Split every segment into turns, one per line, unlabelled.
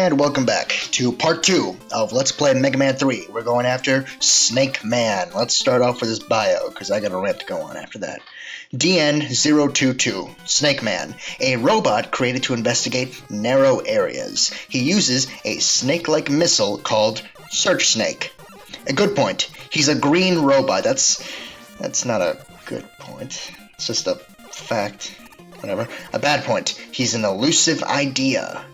And welcome back to part 2 of Let's Play Mega Man 3. We're going after Snake Man. Let's start off with his bio, because I got a rant to go on after that. DN-022, Snake Man, a robot created to investigate narrow areas. He uses a snake-like missile called Search Snake. A good point. He's a green robot. That's not a good point. It's just a fact. Whatever. A bad point. He's an elusive idea.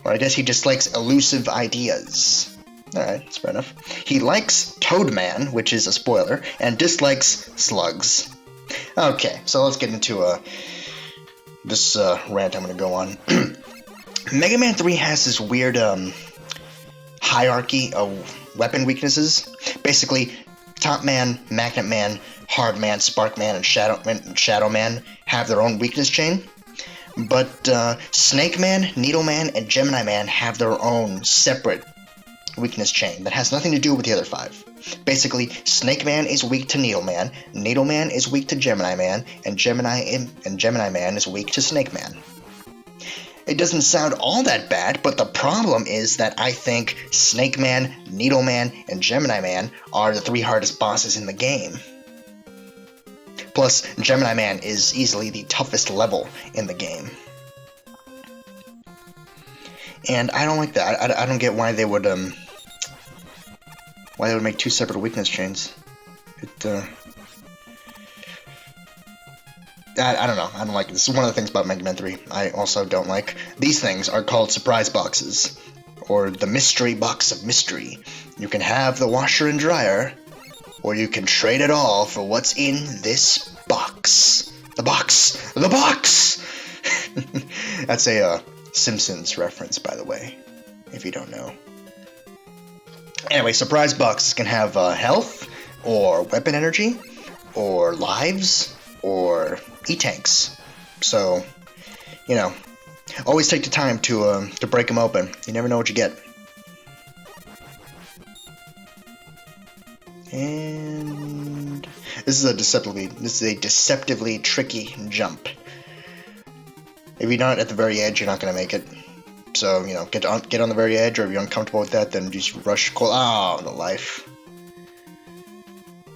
Or I guess he just likes elusive ideas. Alright, that's fair enough. He likes Toadman, which is a spoiler, and dislikes slugs. Okay, so let's get into this rant I'm gonna go on. Mega Man 3 has this weird hierarchy of weapon weaknesses. Basically, Top Man, Magnet Man, Hard Man, Spark Man, and Shadow Man have their own weakness chain. But Snake Man, Needle Man, and Gemini Man have their own separate weakness chain that has nothing to do with the other 5. Basically, Snake Man is weak to Needle Man is weak to Gemini Man, and Gemini Man is weak to Snake Man. It doesn't sound all that bad, but the problem is that I think Snake Man, Needle Man, and Gemini Man are the 3 hardest bosses in the game. Plus, Gemini Man is easily the toughest level in the game. And I don't like that. I don't get why they would make 2 separate weakness chains. I don't know. I don't like it. This is one of the things about Mega Man 3 I also don't like. These things are called surprise boxes, or the mystery box of mystery. You can have the washer and dryer, or you can trade it all for what's in this box. The box! The box! That's a Simpsons reference, by the way, if you don't know. Anyway, surprise boxes can have health, or weapon energy, or lives, or E-tanks. So, you know, always take the time to break them open. You never know what you get. And this is a deceptively tricky jump. If you're not at the very edge, you're not gonna make it. So, you know, get on the very edge, or if you're uncomfortable with that, then just rush. Oh, the life.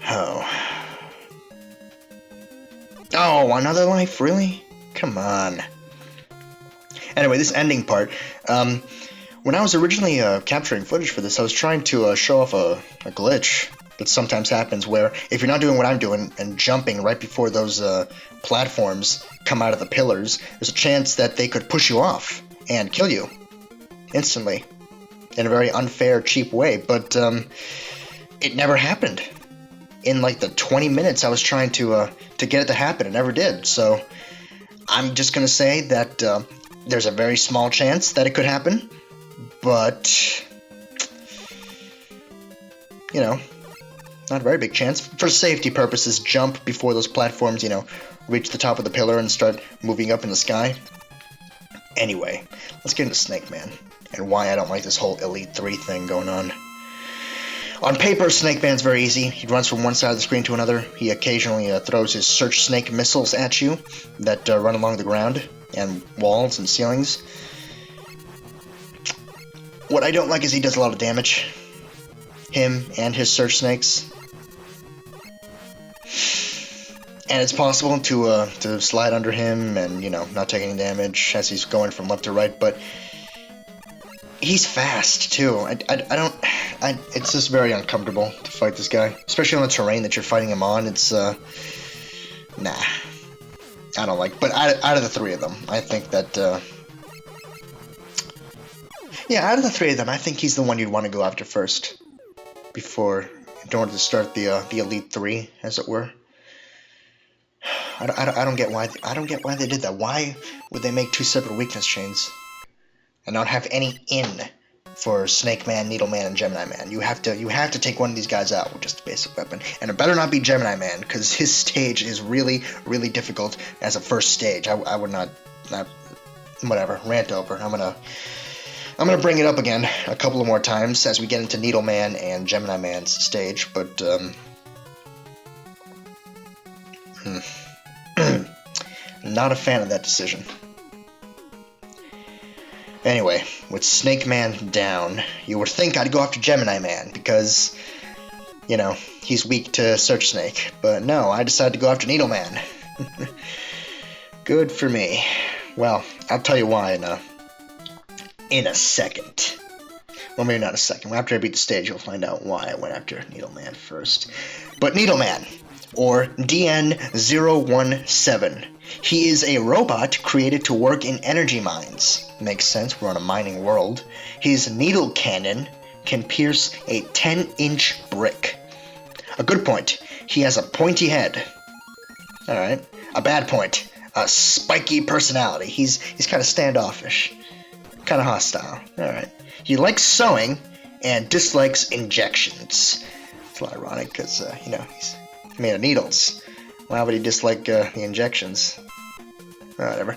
Oh, another life, really? Come on. Anyway, this ending part. When I was originally capturing footage for this, I was trying to show off a glitch that sometimes happens where if you're not doing what I'm doing and jumping right before those platforms come out of the pillars, there's a chance that they could push you off and kill you instantly in a very unfair, cheap way. But it never happened. In like the 20 minutes I was trying to get it to happen, it never did. So I'm just gonna say that there's a very small chance that it could happen, but you know, not a very big chance. For safety purposes, jump before those platforms, you know, reach the top of the pillar and start moving up in the sky. Anyway, let's get into Snake Man and why I don't like this whole Elite 3 thing going on. On paper, Snake Man's very easy. He runs from one side of the screen to another. He occasionally throws his Search Snake missiles at you that run along the ground and walls and ceilings. What I don't like is he does a lot of damage. Him and his Search Snakes. And it's possible to slide under him and, you know, not take any damage as he's going from left to right, but he's fast, too. It's just very uncomfortable to fight this guy. Especially on the terrain that you're fighting him on. It's, nah. I don't like. But out of the 3 of them, I think that, yeah, out of the 3 of them, I think he's the one you'd want to go after first. In order to start the Elite 3, as it were. I don't get why they did that. Why would they make 2 separate weakness chains and not have any in for Snake Man, Needle Man, and Gemini Man? You have to take one of these guys out with just a basic weapon, and it better not be Gemini Man, because his stage is really, really difficult as a first stage. I would not. Whatever. Rant over. I'm gonna bring it up again a couple of more times as we get into Needle Man and Gemini Man's stage, but Not a fan of that decision. Anyway, with Snake Man down, you would think I'd go after Gemini Man, because, you know, he's weak to Search Snake. But no, I decided to go after Needle Man. Good for me. Well, I'll tell you why in a second. Well, maybe not a second. After I beat the stage, you'll find out why I went after Needle Man first. But Needle Man, or DN017. He is a robot created to work in energy mines. Makes sense, we're on a mining world. His needle cannon can pierce a 10-inch brick. A good point, he has a pointy head. Alright. A bad point, a spiky personality. He's kind of standoffish. Kind of hostile. Alright. He likes sewing and dislikes injections. It's a little ironic because, you know, he's made of needles. Why would he dislike the injections? Whatever.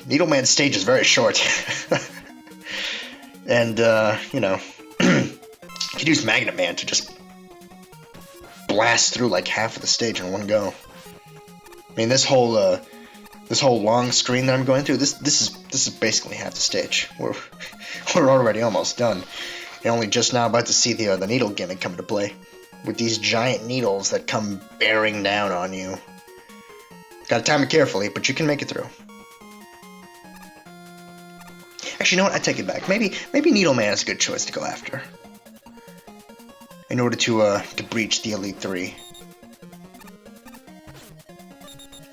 Needle Man's stage is very short. And, you know, you could use Magnet Man to just blast through like half of the stage in one go. I mean, this whole long screen that I'm going through, this is basically half the stage. We're already almost done. You're only just now about to see the needle gimmick come into play, with these giant needles that come bearing down on you. Gotta time it carefully, but you can make it through. Actually, you know what? I take it back. Maybe Needle Man is a good choice to go after in order to breach the Elite Three.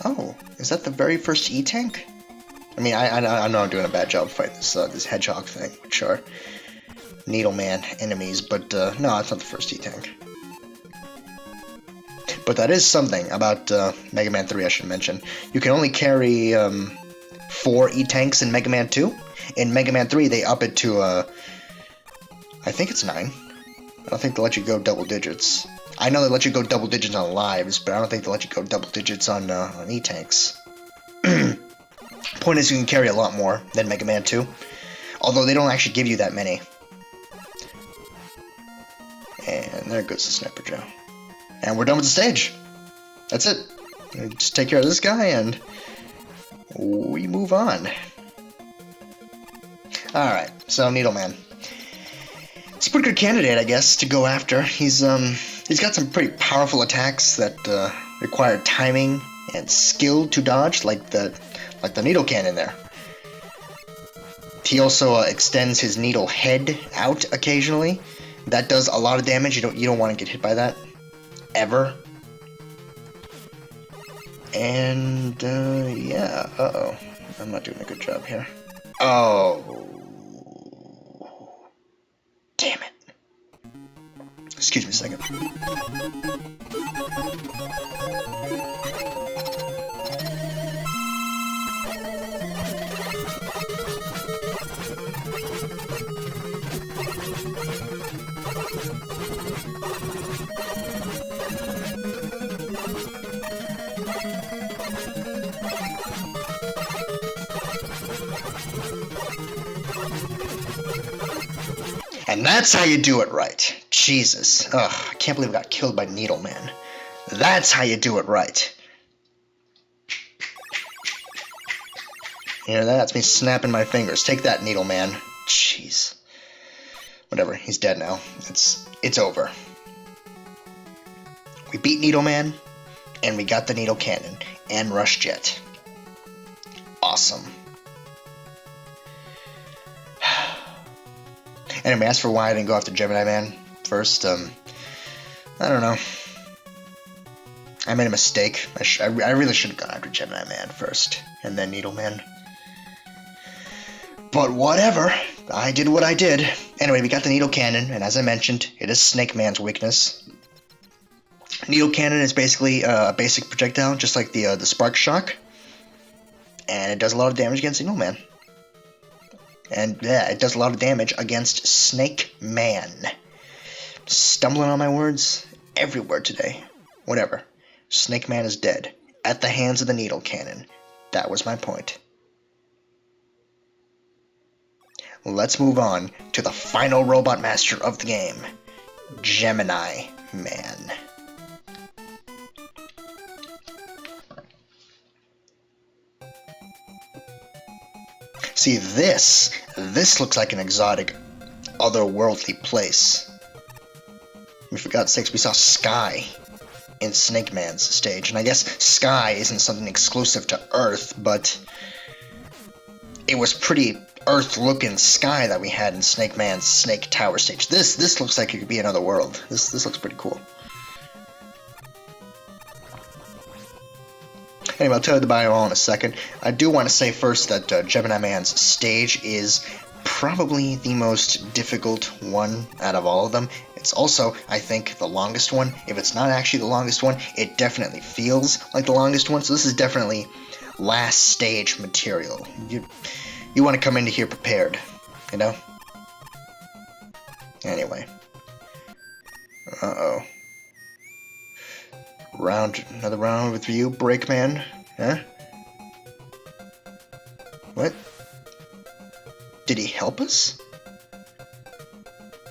Oh, is that the very first E-Tank? I mean, I know I'm doing a bad job fighting this hedgehog thing, which are Needle Man enemies, but no, it's not the first E-Tank. But that is something about Mega Man 3 I should mention. You can only carry 4 E-Tanks in Mega Man 2. In Mega Man 3, they up it to, I think it's 9. I don't think they let you go double digits. I know they let you go double digits on lives, but I don't think they let you go double digits on E-Tanks. Point is, you can carry a lot more than Mega Man 2. Although they don't actually give you that many. And there goes the Sniper Joe. And we're done with the stage. That's it. Just take care of this guy and we move on. Alright, so Needle Man. It's a pretty good candidate, I guess, to go after. He's got some pretty powerful attacks that require timing and skill to dodge, like the needle cannon there. He also extends his needle head out occasionally. That does a lot of damage. You don't want to get hit by that ever. And yeah, uh-oh. I'm not doing a good job here. Oh. Damn it. Excuse me a second. And that's how you do it right. Jesus. Ugh, I can't believe I got killed by Needle Man. That's how you do it right. You hear that? That's me snapping my fingers. Take that, Needle Man. Jeez. Whatever, he's dead now. It's over. We beat Needle Man, and we got the Needle Cannon, and Rush Jet. Awesome. Anyway, as for why I didn't go after Gemini Man first, I don't know. I made a mistake. I really should have gone after Gemini Man first, and then Needle Man. But whatever. I did what I did. Anyway, we got the Needle Cannon, and as I mentioned, it is Snake Man's weakness. Needle Cannon is basically a basic projectile, just like the Spark Shock. And it does a lot of damage against Needle Man. And yeah, it does a lot of damage against Snake Man. Stumbling on my words everywhere today. Whatever. Snake Man is dead. At the hands of the Needle Cannon. That was my point. Let's move on to the final robot master of the game. Gemini Man. See, this looks like an exotic, otherworldly place. For God's sakes, we saw sky in Snake Man's stage, and I guess sky isn't something exclusive to Earth, but it was pretty Earth-looking sky that we had in Snake Man's Snake Tower stage. This looks like it could be another world. This looks pretty cool. Anyway, I'll tell you the bio all in a second. I do want to say first that Gemini Man's stage is probably the most difficult one out of all of them. It's also, I think, the longest one. If it's not actually the longest one, it definitely feels like the longest one. So this is definitely last stage material. You want to come into here prepared, you know? Anyway. Uh-oh. Another round with you, Breakman? Huh? What? Did he help us?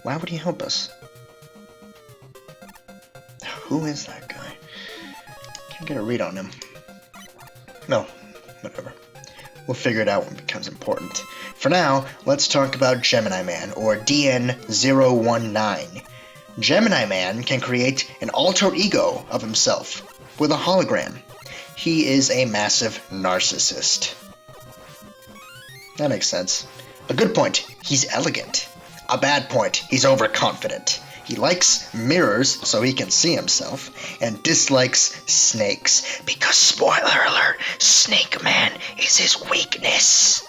Why would he help us? Who is that guy? Can't get a read on him. No, whatever. We'll figure it out when it becomes important. For now, let's talk about Gemini Man, or DN019. Gemini Man can create an alter ego of himself with a hologram. He is a massive narcissist. That makes sense. A good point, he's elegant. A bad point, he's overconfident. He likes mirrors so he can see himself, and dislikes snakes, because, spoiler alert, Snake Man is his weakness.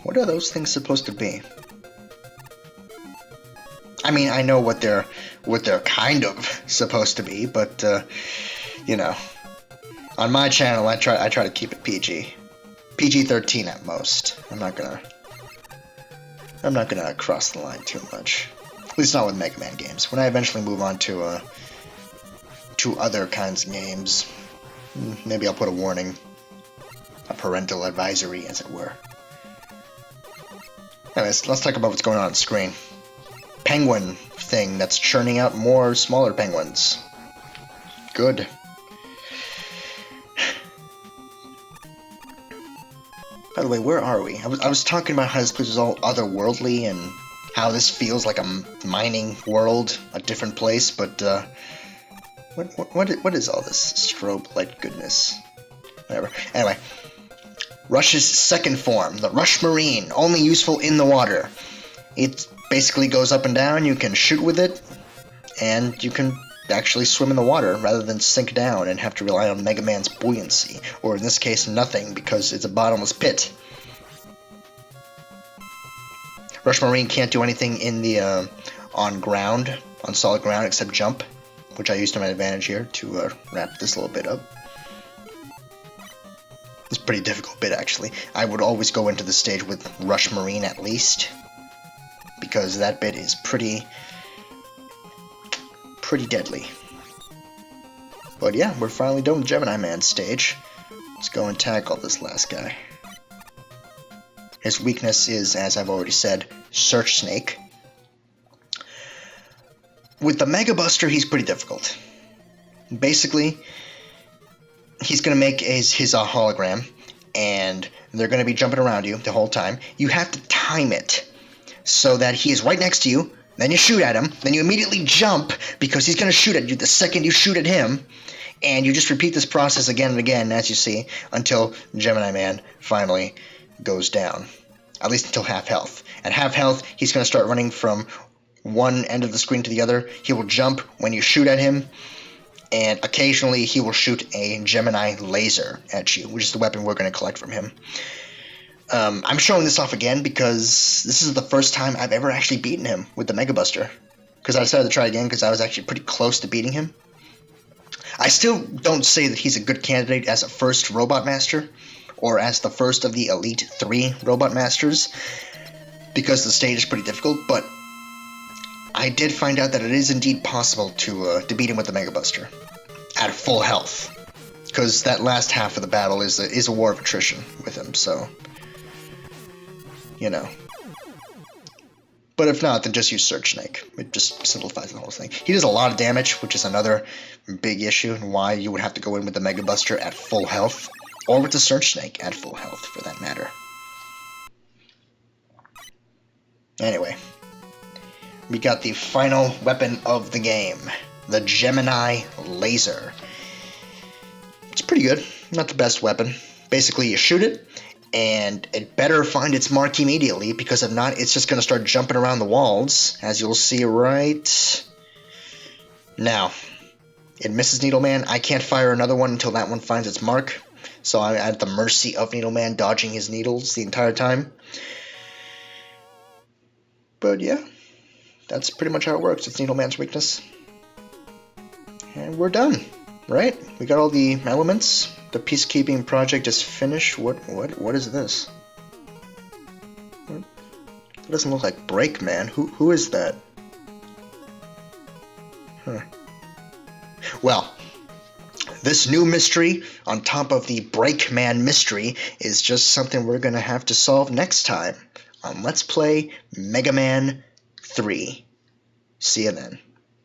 What are those things supposed to be? I mean, I know what they're kind of supposed to be, but you know, on my channel I try to keep it PG. PG-13 at most. I'm not gonna cross the line too much. At least not with Mega Man games. When I eventually move on to other kinds of games, maybe I'll put a warning, a parental advisory, as it were. Anyways, let's talk about what's going on screen. Penguin thing that's churning out more smaller penguins. Good. By the way, where are we? I was talking about how this place is all otherworldly and how this feels like a mining world, a different place, but what is all this strobe light goodness? Whatever. Anyway, Rush's second form, the Rush Marine, only useful in the water. It basically goes up and down, you can shoot with it, and you can actually swim in the water rather than sink down and have to rely on Mega Man's buoyancy, or in this case nothing, because it's a bottomless pit. Rush Marine can't do anything in the on solid ground, except jump, which I used to my advantage here to wrap this little bit up. It's a pretty difficult bit, actually. I would always go into the stage with Rush Marine at least, because that bit is pretty deadly. But yeah, we're finally done with Gemini Man's stage. Let's go and tackle this last guy. His weakness is, as I've already said, Search Snake. With the Mega Buster, he's pretty difficult. Basically, he's going to make his hologram, and they're going to be jumping around you the whole time. You have to time it so that he is right next to you. Then you shoot at him, then you immediately jump, because he's going to shoot at you the second you shoot at him, and you just repeat this process again and again, as you see, until Gemini Man finally goes down. At least until half health. At half health, he's going to start running from one end of the screen to the other. He will jump when you shoot at him, and occasionally he will shoot a Gemini laser at you, which is the weapon we're going to collect from him. I'm showing this off again because this is the first time I've ever actually beaten him with the Mega Buster. Because I decided to try again because I was actually pretty close to beating him. I still don't say that he's a good candidate as a first Robot Master, or as the first of the Elite 3 Robot Masters, because the stage is pretty difficult, but I did find out that it is indeed possible to beat him with the Mega Buster at full health. Because that last half of the battle is a war of attrition with him, so, you know. But if not, then just use Surge Snake. It just simplifies the whole thing. He does a lot of damage, which is another big issue, and why you would have to go in with the Mega Buster at full health, or with the Surge Snake at full health, for that matter. Anyway, we got the final weapon of the game, the Gemini Laser. It's pretty good. Not the best weapon. Basically, you shoot it, and it better find its mark immediately, because if not, it's just going to start jumping around the walls, as you'll see right now. It misses Needleman. I can't fire another one until that one finds its mark, so I'm at the mercy of Needleman, dodging his needles the entire time. But yeah, that's pretty much how it works. It's Needleman's weakness. And we're done, right? We got all the elements. The peacekeeping project is finished. What is this? It doesn't look like Breakman. Who is that? Huh. Well, this new mystery on top of the Breakman mystery is just something we're gonna have to solve next time on Let's Play Mega Man 3. See you then.